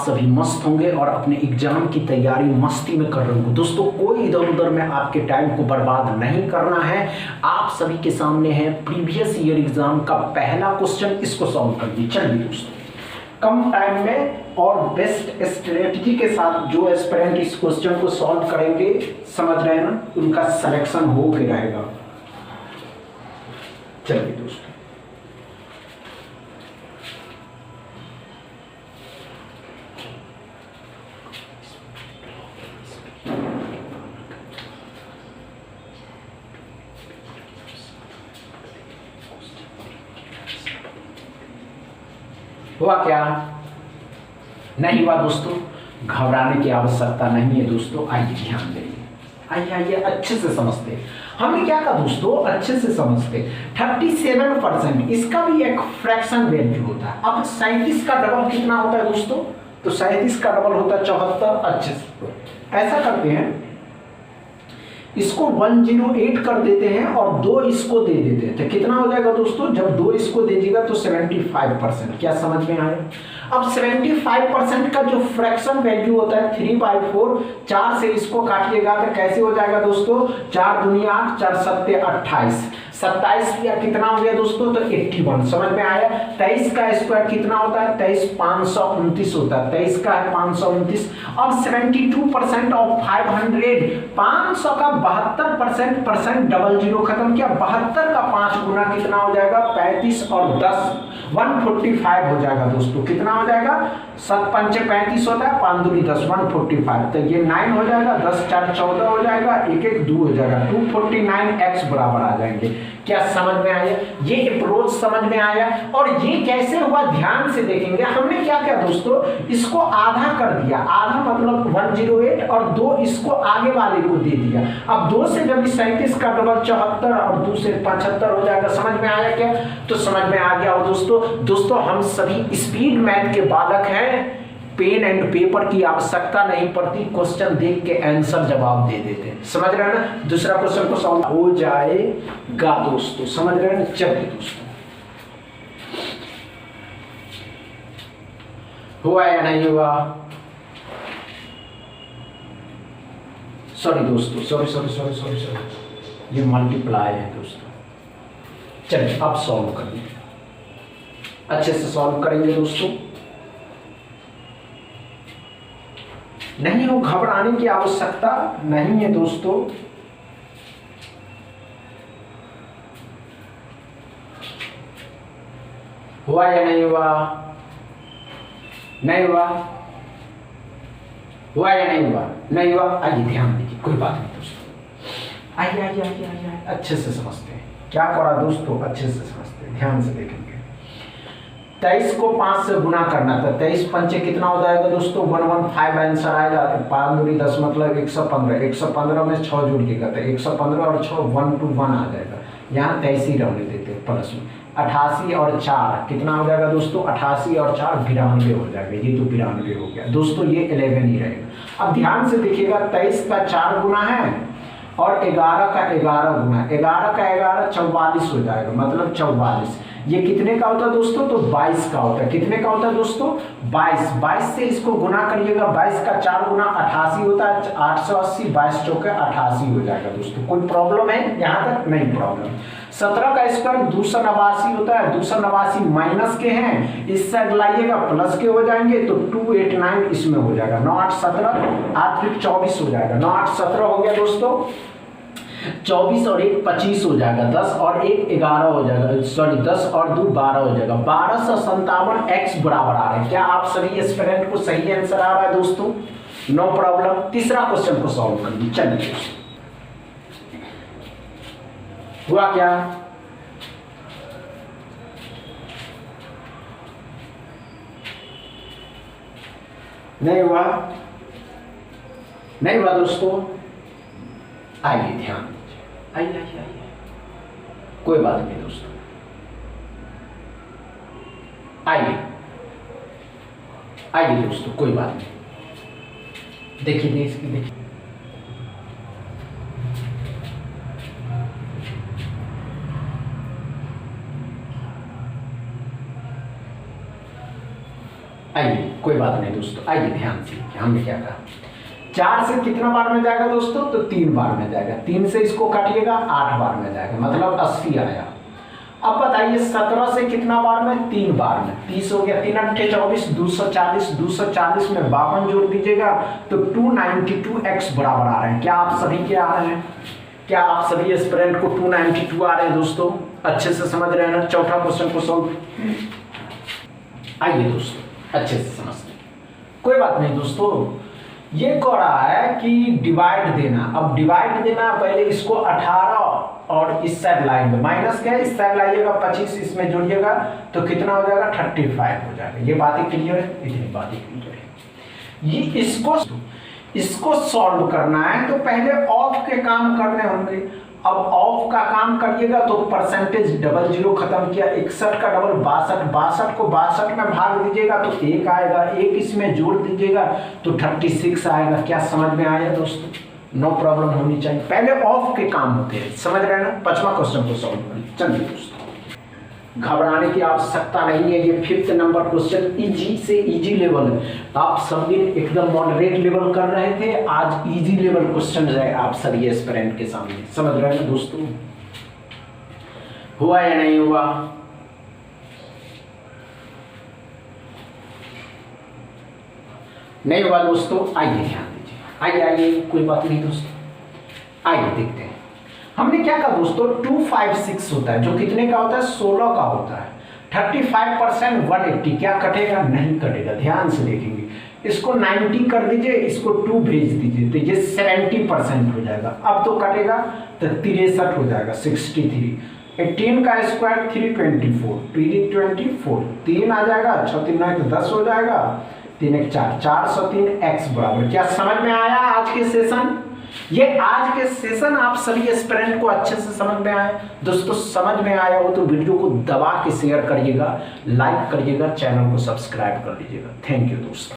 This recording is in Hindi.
सभी मस्त होंगे और अपने एग्जाम की तैयारी मस्ती में कर रहे होंगे। दोस्तों कोई इधर उधर में आपके टाइम को बर्बाद नहीं करना है। आप सभी के सामने है प्रीवियस ईयर एग्जाम का पहला क्वेश्चन, इसको सॉल्व करिए। चलिए दोस्तों, कम टाइम में और बेस्ट स्ट्रेटजी के साथ जो एस्पिरेंट इस क्वेश्चन को सॉल्व करेंगे, समझ रहे हैं ना, उनका सिलेक्शन हो के रहेगा। चलिए दोस्तों, हुआ क्या? नहीं हुआ दोस्तों, घबराने की आवश्यकता नहीं है दोस्तों। आइए ध्यान देंगे, आइए अच्छे से समझते हैं। हमने क्या कहा दोस्तों, अच्छे से समझते। 37% इसका भी एक फ्रैक्शन वैल्यू होता है। अब 37 का डबल कितना होता है दोस्तों? तो 37 का डबल होता है 74। अच्छे से ऐसा करते हैं, इसको 108 कर देते हैं और 2 इसको दे देते हैं, तो कितना हो जाएगा दोस्तों? जब 2 इसको दे दीजिएगा तो 75%। क्या समझ में आया? अब 75% का जो फ्रैक्शन वैल्यू होता है 3/4, 4 से इसको काटिएगा तो कैसे हो जाएगा दोस्तों? 4 दूनी 8, 4 सत्ते 28, 27 या कितना हो गया दोस्तों? तो 81। समझ में आया? 23 का स्क्वायर कितना होता है? 23 529 होता है। 23 का है 529। अब 72% ऑफ 500, 500 का 72% डबल जीरो खत्म किया, 72 का 5 गुना कितना हो जाएगा? 35 और 10 145 हो जाएगा दोस्तों। कितना हो जाएगा? 7 पंचे 35 होता है, 5 दूनी 10, 145। तो ये 9 हो जाएगा, 10 4 14 हो जाएगा, 1 1 2 हो जाएगा, 249x बराबर आ जाएंगे। क्या समझ में आया? ये अप्रोच समझ में आया? और ये कैसे हुआ ध्यान से देखेंगे। हमने क्या किया दोस्तों, इसको आधा कर दिया, आधा मतलब 108 और 2 इसको आगे वाले को दे दिया। अब 2 से जब 37 का डबल 74 और 2 से 75 हो जाएगा। समझ में आया क्या? तो समझ में आ गया। और दोस्तों हम सभी स्पीड मैथ के बालक हैं, पेन एंड पेपर की आवश्यकता नहीं पड़ती, क्वेश्चन देख के आंसर जवाब दे देते हैं। समझ रहे हैं ना? दूसरा क्वेश्चन को सॉल्व हो जाएगा दोस्तों, समझ रहे हैं ना? चलिए दोस्तों, हुआ या नहीं हुआ? सॉरी दोस्तों, सॉरी, ये मल्टीप्लाई है दोस्तों। चलिए अब सॉल्व करिए, अच्छे से सॉल्व करेंगे दोस्तों। नहीं हो, घबराने की आवश्यकता नहीं है दोस्तों। हुआ या नहीं हुआ? नहीं हुआ? हुआ या नहीं हुआ? नहीं हुआ? आइए ध्यान दीजिए, कोई बात नहीं दोस्तों। आइए अच्छे से समझते हैं। क्या करा दोस्तों? अच्छे से समझते हैं, ध्यान से देखेंगे। 23 को 5 से गुना करना था, 23 पंचे कितना हो जाएगा दोस्तों? 115 आंसर आएगा। 5 दूनी 10 मतलब 115, 115 में 6 जोड़िएगा तो 115 और 6 1 to 1 आ जाएगा। यहाँ 23 ही रहने देते हैं प्लस में। 88 और 4 कितना हो जाएगा दोस्तों? 88 और 4 92 हो जाएगा। ये तो 92 हो गया दोस्तों, ये 11 ही रहेगा। अब ध्यान से देखिएगा, 23 का 4 गुना है और 11 का 11 गुना, 11 का 11 44 हो जाएगा, मतलब 44। ये कितने का होता है दोस्तों? तो 22 का होता है। कितने का होता है दोस्तों? 22। 22 से इसको गुना करिएगा, 22 का 4 गुना 88 होता है, 880, 22 चौके 88 हो जाएगा दोस्तों। कोई प्रॉब्लम है यहाँ तक? नहीं प्रॉब्लम। 17 का स्क्वायर 289 होता है, 289 माइनस के हैं, इस साइड लाइएगा प्लस के हो जाएंगे तो 289 इसमें हो जाएगा। 9 8 17, 8 फिर 24 हो जाएगा। 9 8 17 हो गया दोस्तों, 24 और 1 25 हो जाएगा, 10 और 1 11 हो जाएगा, सॉरी 10 और 2 12 हो जाएगा। 1257 x बराबर आ रहा है। क्या आप सभी एस्पिरेंट को सही आंसर आ रहा है दोस्तों? No problem. तीसरा क्वेश्चन को सॉल्व करिए। चलिए, हुआ क्या? नहीं हुआ? नहीं हुआ दोस्तों? आइए ध्यान दीजिए, आइए कोई बात नहीं दोस्तों, आइए दोस्तों, कोई बात नहीं। देखिए इसकी, देखिए आइए कोई बात नहीं दोस्तों, आइए ध्यान से हमने क्या कहा, 4 से कितना बार में जाएगा दोस्तों, तो 3 बार में जाएगा, 3 से इसको काटिएगा 8 बार में जाएगा, मतलब 80 आया। अब बताइए 17 से कितना बार में, 3 बार में, 30 हो गया, 3 अट्ठे 24, 240, 240 में 52 जोड़ दीजिएगा तो 292x बराबर आ रहे हैं। क्या आप सभी के आ रहे हैं, क्या आप सभी एस्पिरेंट को 292 आ रहे हैं दोस्तों, अच्छे से समझ रहे हैं ना। चौथा क्वेश्चन को सॉल्व आइए दोस्तों अच्छे से समझते हैं, कोई बात नहीं दोस्तों। ये कह रहा है कि डिवाइड देना, अब डिवाइड देना पहले इसको 18 और इस साइड लाएंगे, माइनस क्या है, इस साइड लाइएगा 25, इसमें जोड़िएगा तो कितना हो जाएगा 35 हो जाएगा। ये बातें क्लियर है, इतनी बातें क्लियर है। ये इसको सॉल्व करना है तो पहले ऑफ के काम करने होंगे। अब ऑफ का काम करिएगा तो परसेंटेज डबल जीरो खत्म किया, 61 का डबल 62, 62 को 62 में भाग दीजिएगा तो 1 आएगा, 1 इसमें जोड़ दीजिएगा तो 36 आएगा। क्या समझ में आया दोस्तों, नो प्रॉब्लम होनी चाहिए, पहले ऑफ के काम होते हैं, समझ रहे हैं ना। 5वां क्वेश्चन को सॉल्व करें, चलिए दोस्तों घबराने की आवश्यकता नहीं है। ये 5th नंबर क्वेश्चन इजी से इजी लेवल है, आप सब दिन एकदम मॉडरेट लेवल कर रहे थे, आज इजी लेवल क्वेश्चन है आप सभी एस्पिरेंट के सामने, समझ रहे हैं दोस्तों। हुआ या नहीं हुआ, नहीं हुआ दोस्तों, आइए ध्यान दीजिए, आइए आइए कोई बात नहीं दोस्तों, आइए देखते हैं। हमने क्या कहा दोस्तों, 256 होता है जो कितने का होता है, 16 का होता है। 35% 180 क्या कटेगा, नहीं कटेगा, ध्यान से देखेंगे। इसको 90 कर दीजिए, इसको 2 भेज दीजिए तो ये 70% हो जाएगा। अब तो कटेगा तो 63 हो जाएगा, 63। 18 का स्क्वायर 324, 324 3 आ जाएगा, 6 3 9 तो 10 हो जाएगा, 3 1 4, 403 x बराबर। क्या समझ में आया आज के सेशन, ये आज के सेशन आप सभी एस्पिरेंट को अच्छे से समझ में आए दोस्तों। समझ में आया हो तो वीडियो को दबा के शेयर करिएगा, लाइक करिएगा, चैनल को सब्सक्राइब कर लीजिएगा। थैंक यू दोस्तों।